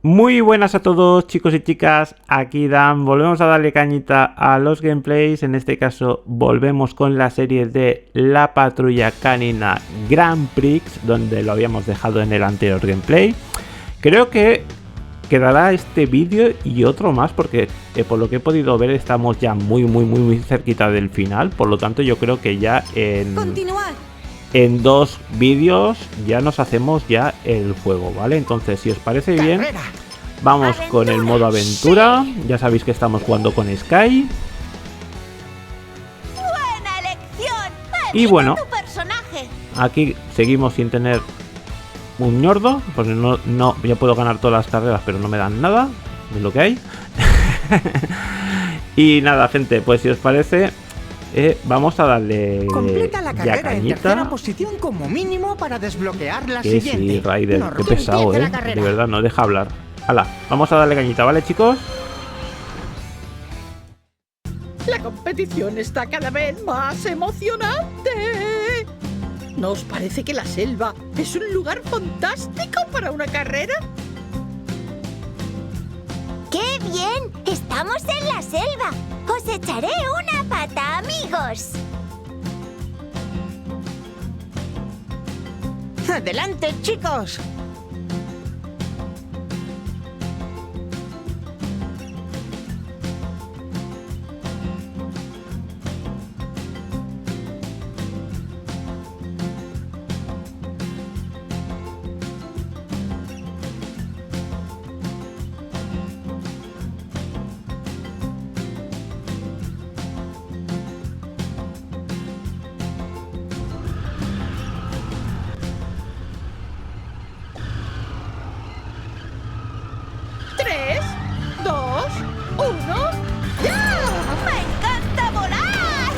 Muy buenas a todos, chicos y chicas, aquí Dan. Volvemos a darle cañita a los gameplays. En este caso volvemos con la serie de La Patrulla Canina Grand Prix, donde lo habíamos dejado en el anterior gameplay. Creo que quedará este vídeo y otro más, porque por lo que he podido ver estamos ya muy cerquita del final. Por lo tanto yo creo que ya en dos vídeos ya nos hacemos ya el juego, ¿vale? Entonces, si os parece bien, vamos con el modo aventura. Ya sabéis que estamos jugando con Sky. Buena elección. Y bueno, Tu personaje. aquí seguimos sin tener un ñordo, porque no ya puedo ganar todas las carreras, pero no me dan nada de lo que hay. Y nada, gente, pues si os parece, vamos a darle completa la carrera cañita. en tercera posición como mínimo para desbloquear la Que siguiente. sí, Raider, No, qué pesado, empieza la de carrera. verdad, no deja hablar. Hala, vamos a darle cañita, ¿vale, chicos? La competición está cada vez más emocionante. ¿No os parece que la selva es un lugar fantástico para una carrera? ¡Qué bien! Estamos en la selva. Os echaré una pata, amigos. ¡Adelante, chicos! Tres, dos, uno, ¡ya! ¡Me encanta volar!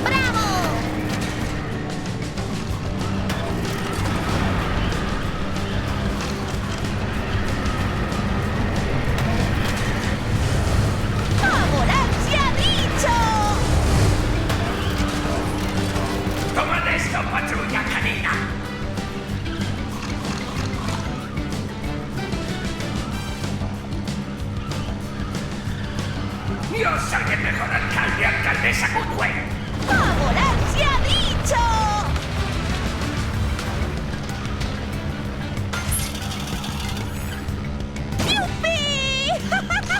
¡Bravo! ¡A volar se ha dicho! ¡Tomad esto, patrulla canina! ¡Yo soy el mejor alcalde, alcaldesa Goodway! ¡A volar se ha dicho! ¡Yupi!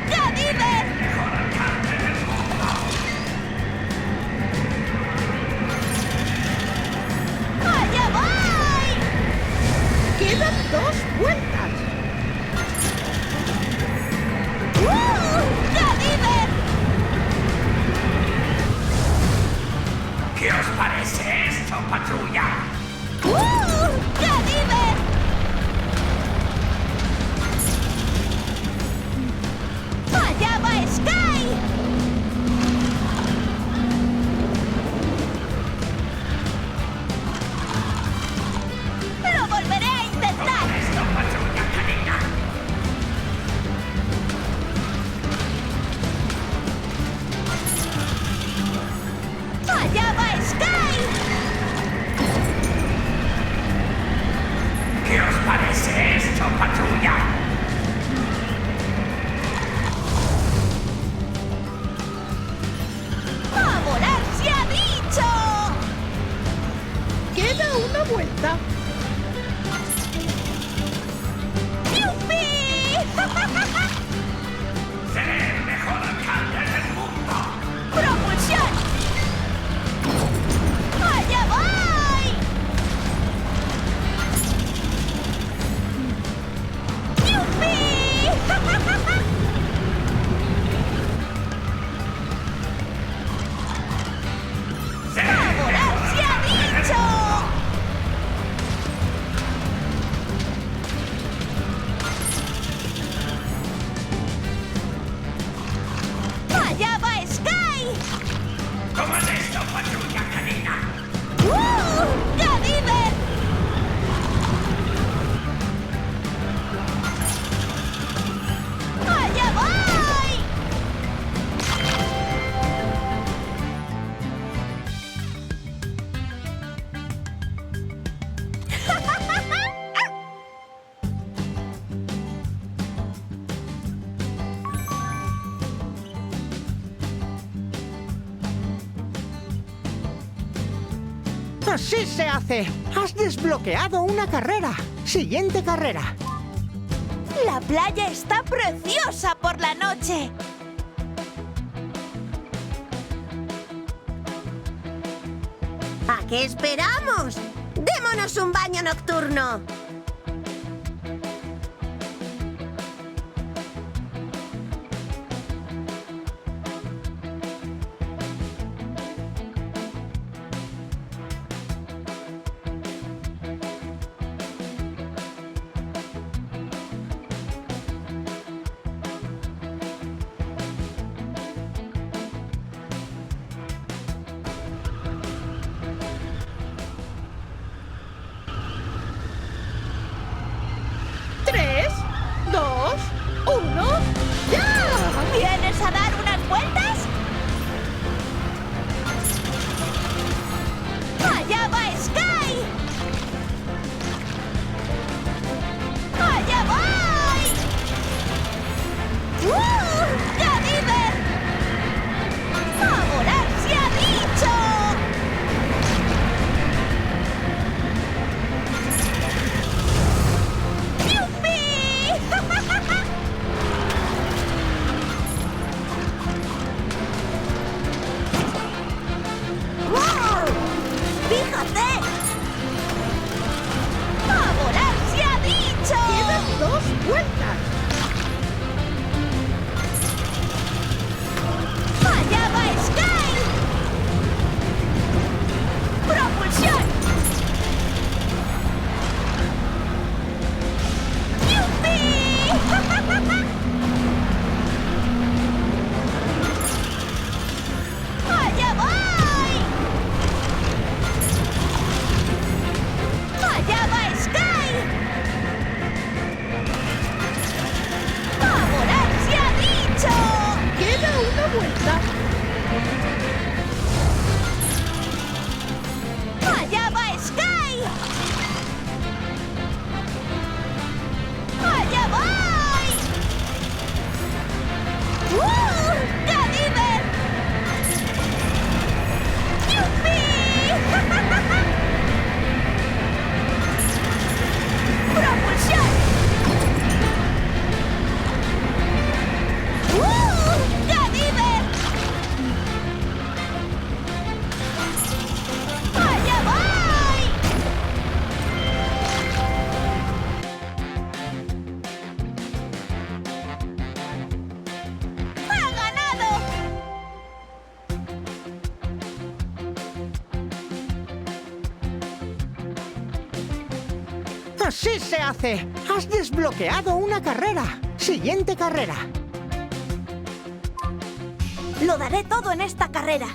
¡Cadiver! ¡Mejor alcalde del mundo! ¡Allá voy! Quedan dos vueltas. ¡Cadiver! ¿Qué os parece esto, patrulla? ¡Cadiver! ¡Allá va Sky! ¡Lo volveré a intentar! ¡Esto, patrulla canina! ¡Allá va Sky! ¿Qué os parece esto, patrulla? ¡A volar se ha dicho! Queda una vuelta. ¡Yupi! ¡Seré el mejor alcalde del mundo! ¡Propulsión! ¡Allá voy! ¡Yupi! ¡Seré ¡A el volar mejor se ha alcalde del dicho! mundo! Así se hace. Has desbloqueado una carrera. Siguiente carrera. La playa está preciosa por la noche. ¿A qué esperamos? ¡Démonos un baño nocturno! ¡3, 2, 1, ¡ya! ¿Vienes a dar unas vueltas? ¡Allá va Sky! ¡Allá voy! ¡Gadiver! ¡A volar se ha dicho! ¡Wow! ¡Fíjate! ¡A volar se ha dicho! Quedan 2 vueltas. ¡Allá va Sky! ¡Propulsión! ¡Yupi! ¡Allá voy! ¡Allá va Sky! ¡A volar se ha dicho! Queda una vuelta. ¡Allá va Sky! ¡Allá voy! ¡Gadiver! ¡Yupi! ¡Propulsión! ¡Gadiver! ¡Allá voy! ¡Ha ganado! Así se hace. Has desbloqueado una carrera. Siguiente carrera. Lo daré todo en esta carrera.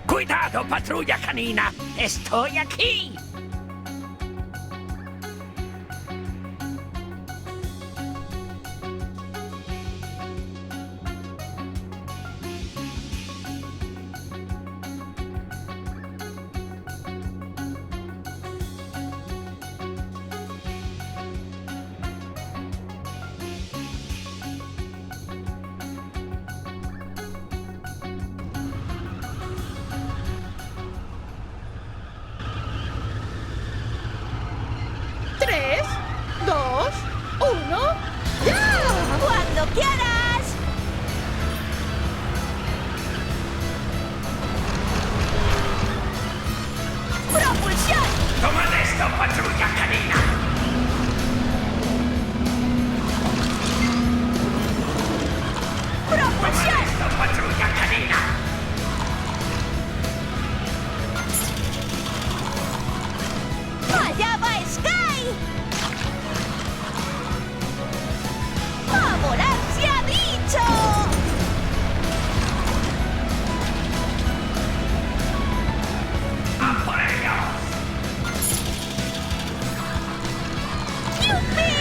¡Cuidado, patrulla canina! ¡Estoy aquí! ¡Cuando quieras! ¡Propulsión! ¡Tomad esto, patrulla canina! ¡Tomad ¡Propulsión! esto, patrulla canina! ¡Allá va Sky! ¡A volar se ha dicho! ¡A por ellos! ¡Yupi!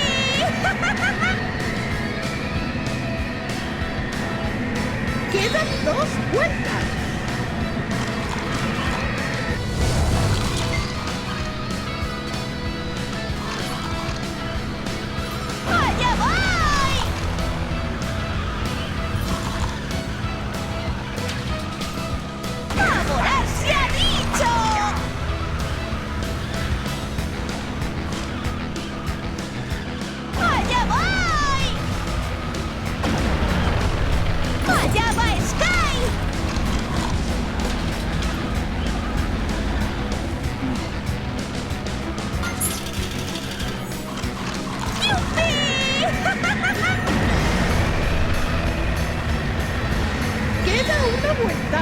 Quedan 2 vueltas. ¡Allá voy! una vuelta.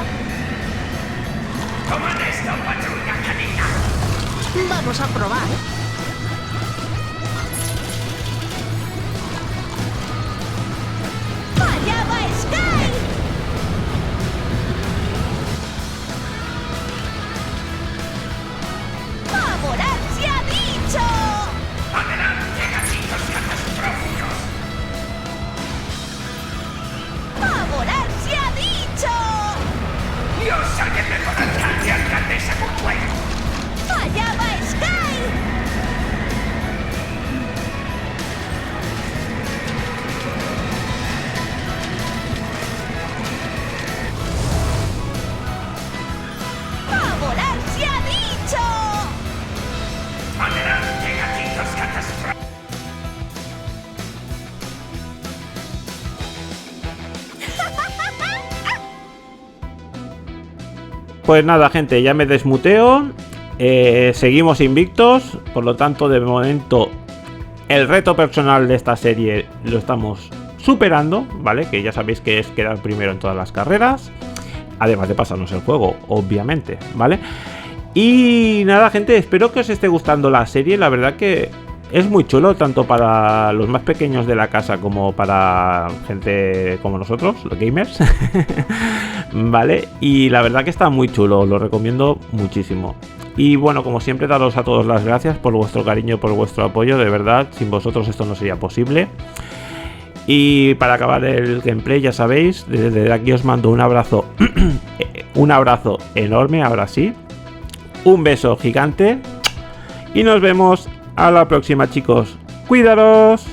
Tomad esto, patrulla canina. Vamos a probar. ¡Allá va Sky! ¡A volar se ha dicho! Adelante, gatitos catastróficos. ¡A volar se ha dicho! Yo soy el mejor alcalde, alcaldesa Goodway. ¡Allá va Sky! ¡A volar se ha dicho! Adelante, gatitos catastróficos. Pues nada, gente, ya me desmuteo. Seguimos invictos. Por lo tanto, de momento, el reto personal de esta serie lo estamos superando, ¿vale? Que ya sabéis que es quedar primero en todas las carreras. Además de pasarnos el juego, obviamente, ¿vale? Y nada, gente, espero que os esté gustando la serie. La verdad que es muy chulo, tanto para los más pequeños de la casa como para gente como nosotros, los gamers. Vale, y la verdad que está muy chulo, os lo recomiendo muchísimo. Y bueno, como siempre, daros a todos las gracias por vuestro cariño, por vuestro apoyo, de verdad, sin vosotros esto no sería posible. Y para acabar el gameplay, ya sabéis, desde aquí os mando un abrazo, un abrazo enorme, ahora sí, un beso gigante y nos vemos a la próxima, chicos. ¡Cuidaros!